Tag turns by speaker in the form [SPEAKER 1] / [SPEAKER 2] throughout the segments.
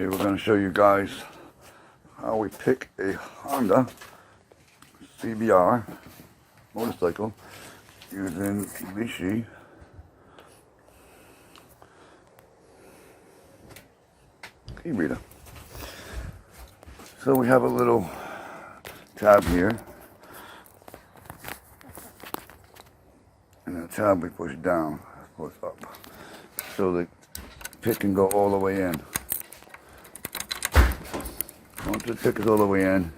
[SPEAKER 1] Okay, we're going to show you guys how we pick a Honda CBR motorcycle using Lishi key reader. So we have a little tab here, and the tab we push down, push up, so the pick can go all the way in. Once the pick is all the way in,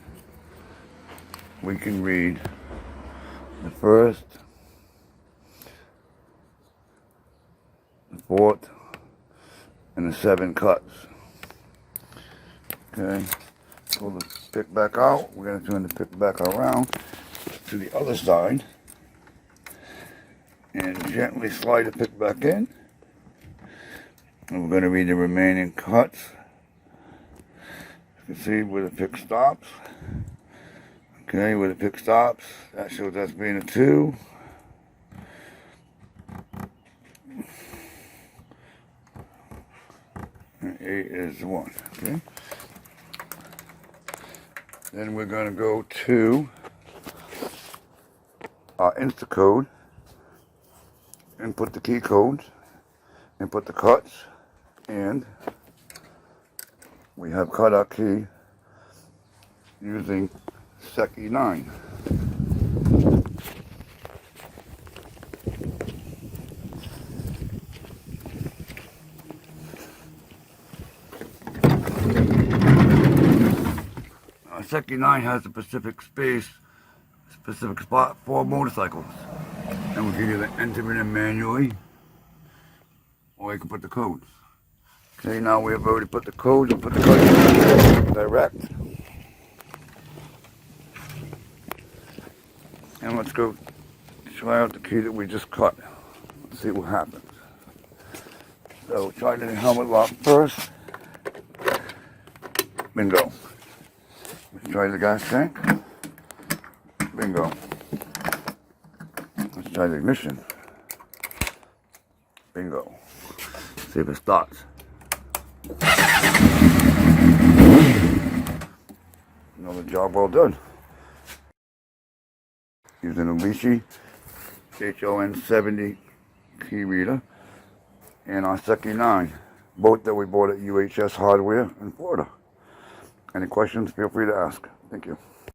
[SPEAKER 1] we can read the first, the fourth, and the 7 cuts. Okay, pull the pick back out. We're going to turn the pick back around to the other side and gently slide the pick back in. And we're going to read the remaining cuts. You can see where the pick stops. Okay, where the pick stops, that shows that's being a 2. And 8 is 1. Okay. Then we're going to go to our Instacode, input the key codes, input the cuts, and we have cut our key using SEC-E9. SEC-E9 has a specific spot for motorcycles, and we can either enter it in manually or you can put the codes. Okay, now we have already put the codes and put the cuts direct. And let's go try out the key that we just cut. Let's see what happens. So try the helmet lock first. Bingo. Let's try the gas tank. Bingo. Let's try the ignition. Bingo. See if it starts. Another job well done. Using a Lishi HON70 key reader and our SEC-E9, both that we bought at UHS Hardware in Florida. Any questions, feel free to ask. Thank you.